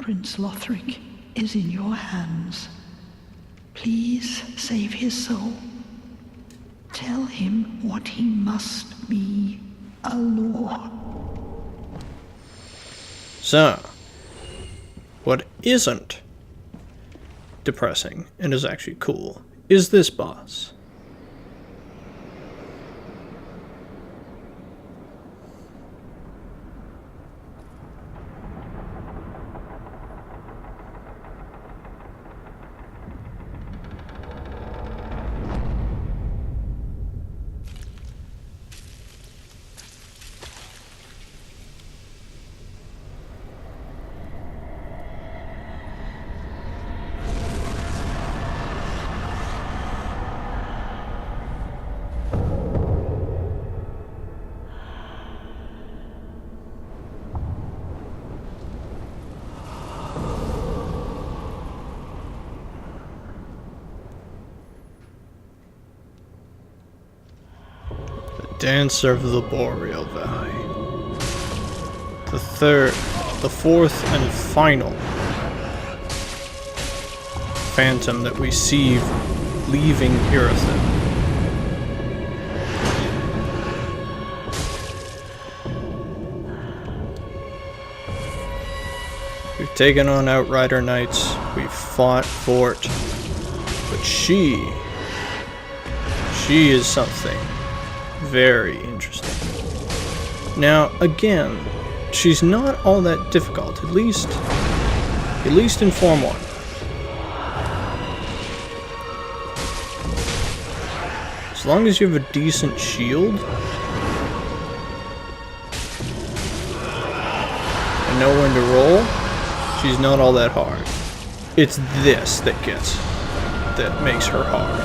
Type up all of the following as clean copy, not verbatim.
Prince Lothric is in your hands. Please save his soul. Tell him what he must be, a lord. So, what isn't depressing and is actually cool is this boss. Dancer of the Boreal Valley. The fourth and final phantom that we see leaving Irithan. We've taken on Outrider Knights, we've fought Fort, but she is something very interesting. Now, again, she's not all that difficult, at least in Form 1. As long as you have a decent shield and know when to roll, she's not all that hard. It's this that makes her hard.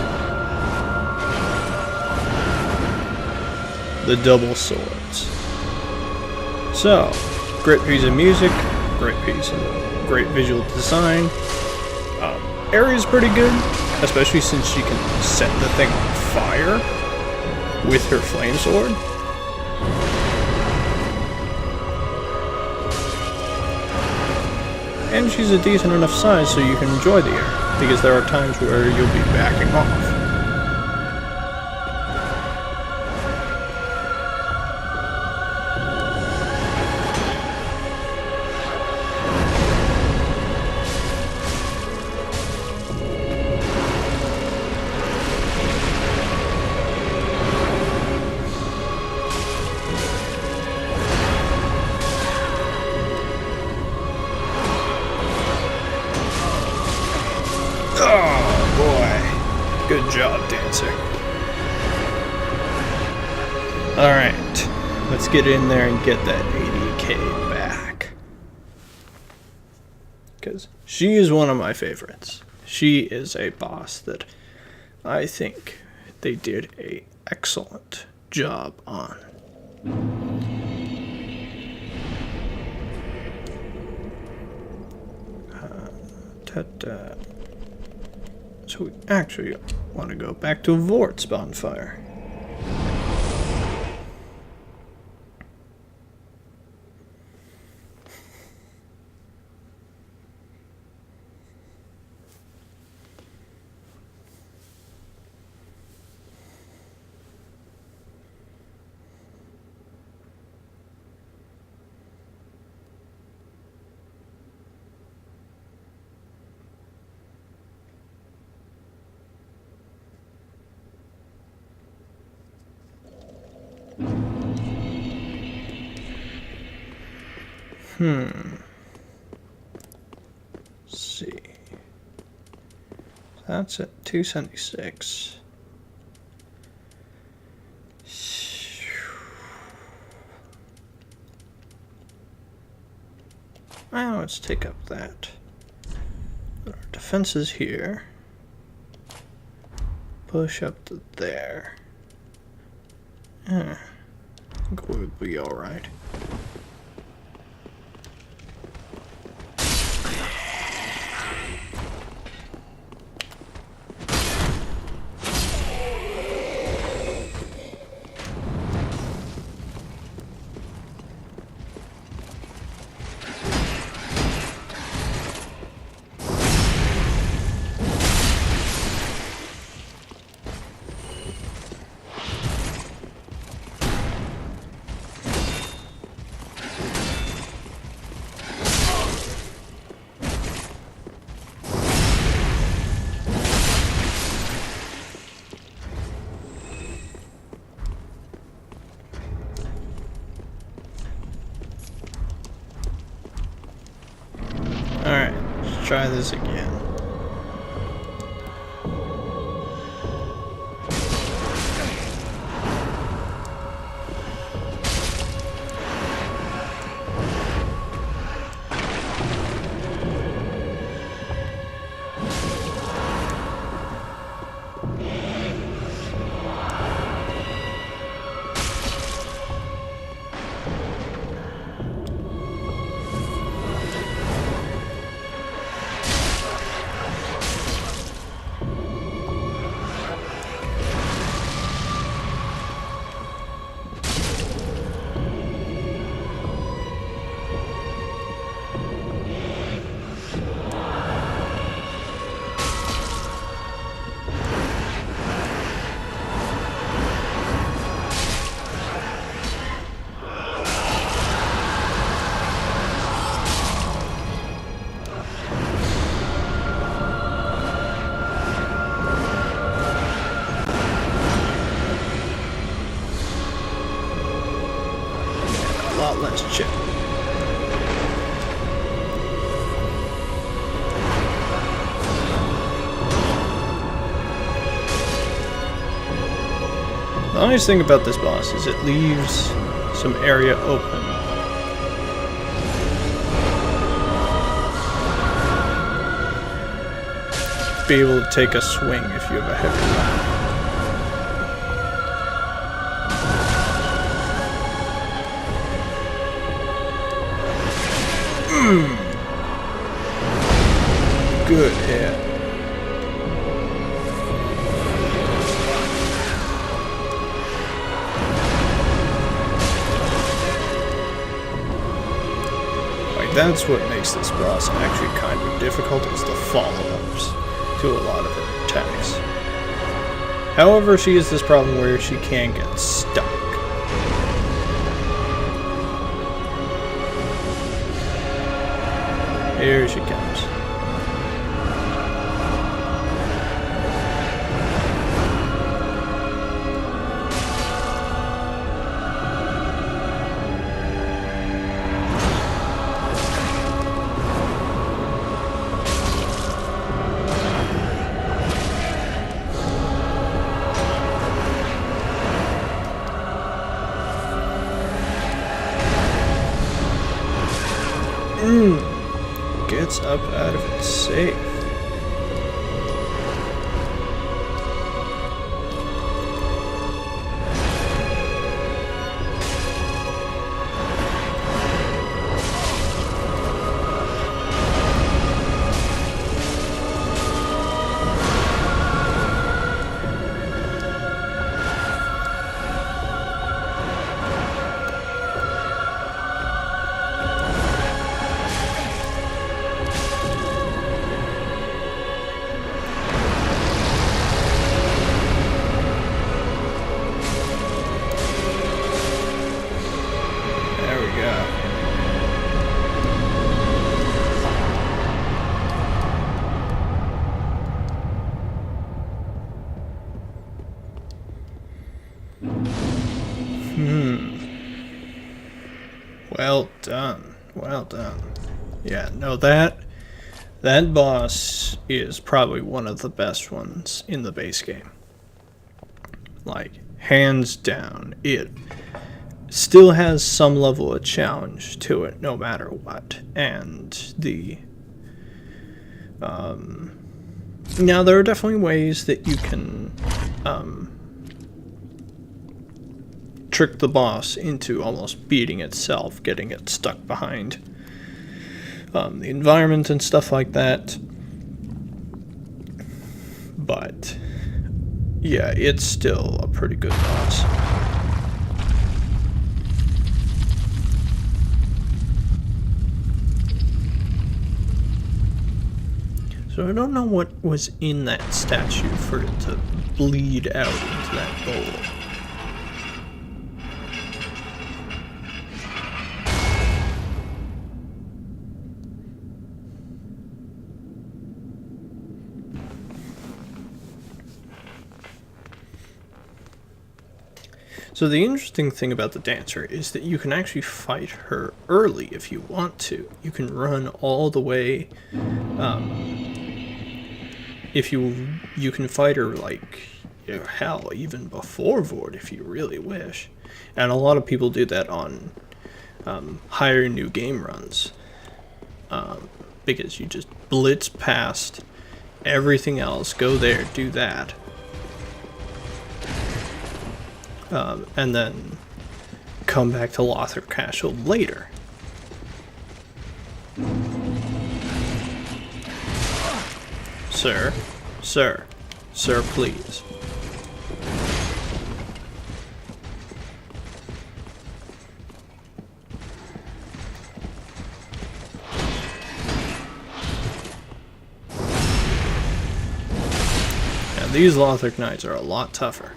The double swords. So, great piece of music, great visual design. Area's pretty good, especially since she can set the thing on fire with her flame sword. And she's a decent enough size so you can enjoy the area, because there are times where you'll be backing off. Good job, dancing. Alright, let's get in there and get that 80k back. Because she is one of my favorites. She is a boss that I think they did an excellent job on. So we actually want to go back to Vort's bonfire. Let's see. That's at 276. Now let's take up that. Put our defenses here. Push up to there. I think we'll be alright. try this again. Let's check. The nice thing about this boss is it leaves some area open. To be able to take a swing if you have a heavy weapon. Good hit. Like, that's what makes this boss actually kind of difficult, is the follow-ups to a lot of her attacks. However, she has this problem where she can get stuck. Here she comes. Gets up out of it safe. Well done. Well done. Yeah, no, that boss is probably one of the best ones in the base game. Like, hands down. It still has some level of challenge to it, no matter what. And the... now, there are definitely ways that you can trick the boss into almost beating itself, getting it stuck behind the environment and stuff like that. But yeah, it's still a pretty good boss. So I don't know what was in that statue for it to bleed out into that bowl. So the interesting thing about the dancer is that you can actually fight her early if you want to. You can run all the way If you can fight her like, you know, hell, even before Vord if you really wish, and a lot of people do that on higher new game runs, because you just blitz past everything else, go there, do that, and then come back to Lothar Castle later. Sir, sir, sir, please. Now these Lothar Knights are a lot tougher.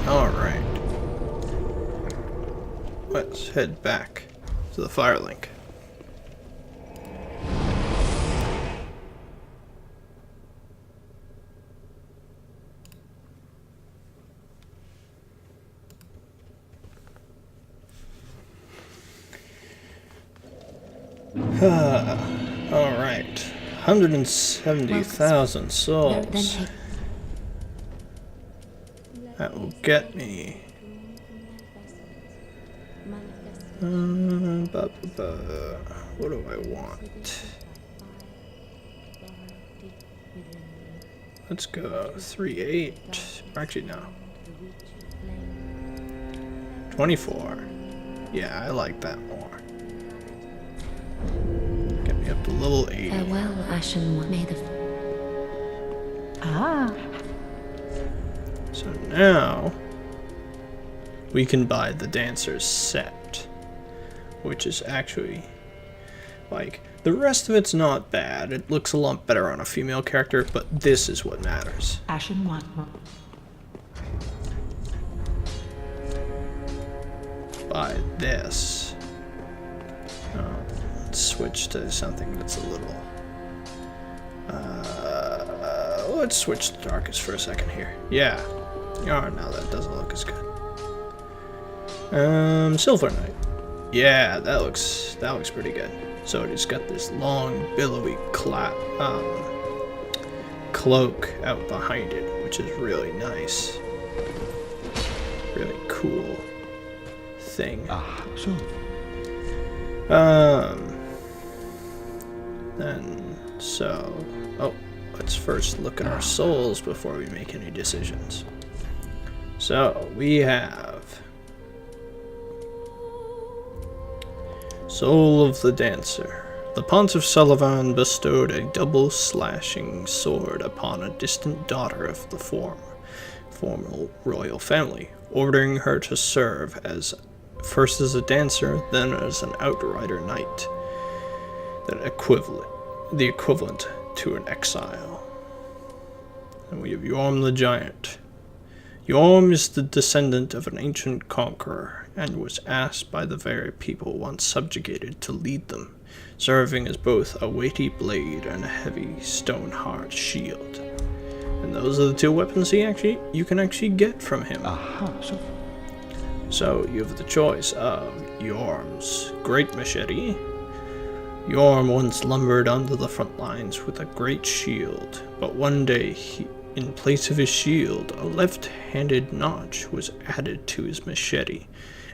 Alright. Let's head back to the Firelink. Alright. 170,000 souls. That will get me. What do I want? Let's go 3-8. Actually, no. 24. Yeah, I like that more. Get me up to level 80. Farewell, Ashen One. May the So now we can buy the Dancer's set, which is actually, like, the rest of it's not bad. It looks a lot better on a female character, but this is what matters. Ashen One. Buy this. Let's switch to something that's a little... let's switch to Darkest for a second here. Yeah. Oh, no, that doesn't look as good. Silver Knight. Yeah, that looks pretty good. So it's got this long, billowy cloak out behind it, which is really nice. Really cool thing. Let's first look at our souls before we make any decisions. So, we have Soul of the Dancer. The Pontiff Sullivan bestowed a double-slashing sword upon a distant daughter of the former royal family, ordering her to serve first as a dancer, then as an outrider knight, the equivalent to an exile. And we have Yorm the Giant. Yorm is the descendant of an ancient conqueror, and was asked by the very people once subjugated to lead them, serving as both a weighty blade and a heavy stone-hard shield. And those are the two weapons you can actually get from him. So you have the choice of Yorm's great machete. Yorm once lumbered onto the front lines with a great shield, but one day in place of his shield, a left-handed notch was added to his machete,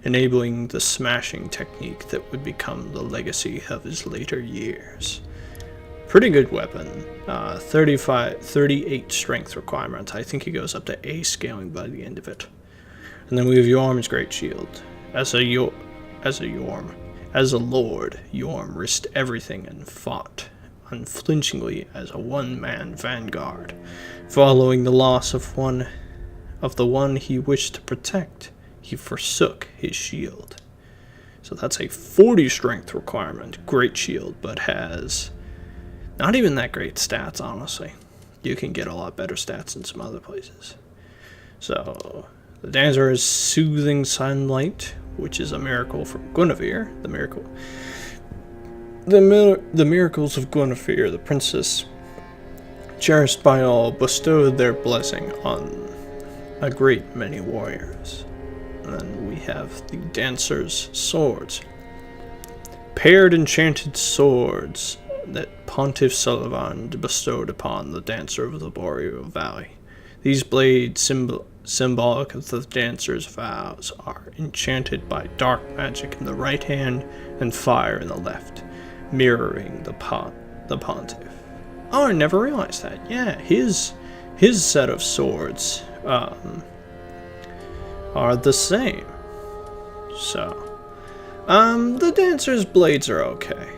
enabling the smashing technique that would become the legacy of his later years. Pretty good weapon. 38 strength requirement. I think he goes up to A scaling by the end of it. And then we have Yorm's great shield. As a lord, Yorm risked everything and fought unflinchingly as a one-man vanguard. Following the loss of the one he wished to protect, he forsook his shield. So that's a 40 strength requirement. Great shield, but has not even that great stats, honestly. you can get a lot better stats in some other places. So, the dancer is Soothing Sunlight, which is a miracle from Guinevere. The miracles of Guinevere, the princess, cherished by all, bestowed their blessing on a great many warriors. And then we have the dancer's swords. Paired enchanted swords that Pontiff Sullivan bestowed upon the dancer of the Boreal Valley. These blades, symbolic of the dancer's vows, are enchanted by dark magic in the right hand and fire in the left, mirroring the Pontiff. Oh, I never realized that. Yeah, his set of swords are the same. So, the dancer's blades are okay.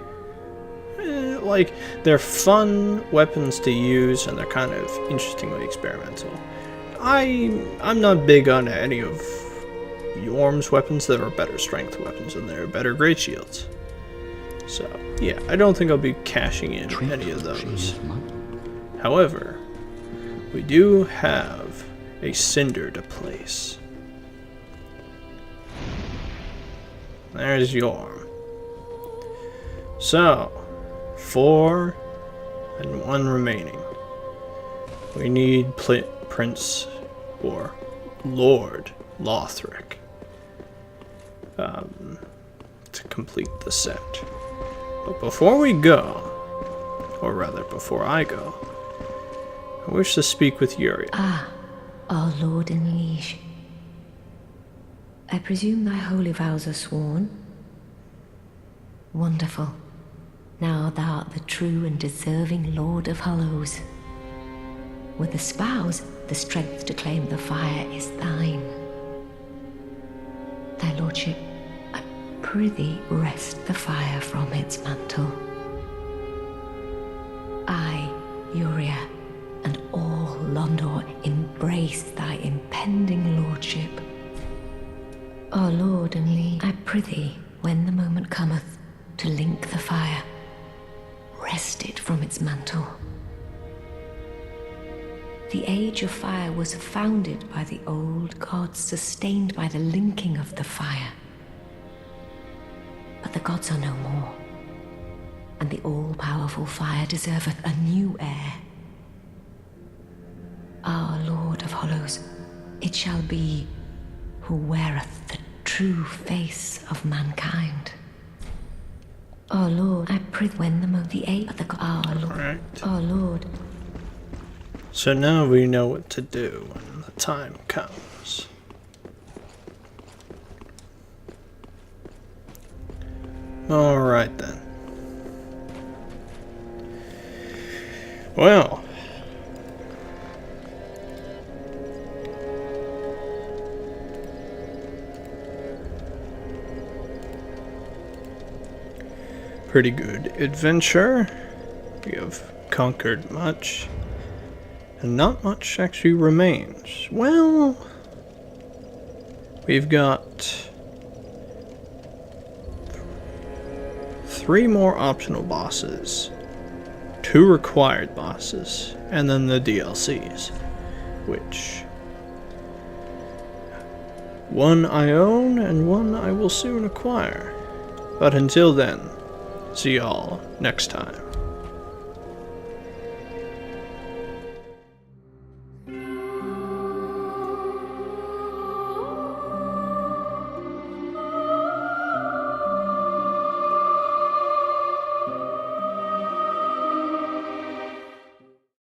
Like, they're fun weapons to use, and they're kind of interestingly experimental. I'm not big on any of Yorm's weapons. There are better strength weapons, and there are better great shields. So, yeah, I don't think I'll be cashing in any of those. However, we do have a Cinder to place. There's Yorm. So, 4 and 1 remaining. We need Prince or Lord Lothric to complete the set. But before we go, or rather before I go, I wish to speak with Yuria. Ah, our lord and liege. I presume thy holy vows are sworn? Wonderful. Now thou art the true and deserving Lord of Hollows. With the spouse, the strength to claim the fire is thine. Thy lordship, I prithee wrest the fire from its mantle. I, Yuria, and all Londor embrace thy impending lordship. Our lord and liege, I prithee, when the moment cometh, to link the fire, wrest it from its mantle. The age of fire was founded by the old gods, sustained by the linking of the fire. But the gods are no more, and the all-powerful fire deserveth a new heir. Our Lord of Hollows, it shall be who weareth the true face of mankind. Our Lord, I prithee, when the age of the our Lord, Alright. our Lord. So now we know what to do when the time comes. Alright then. Well. Pretty good adventure. We have conquered much. And not much actually remains. Well, we've got 3 more optional bosses, 2 required bosses, and then the DLCs, which 1 I own and 1 I will soon acquire. But until then, see y'all next time.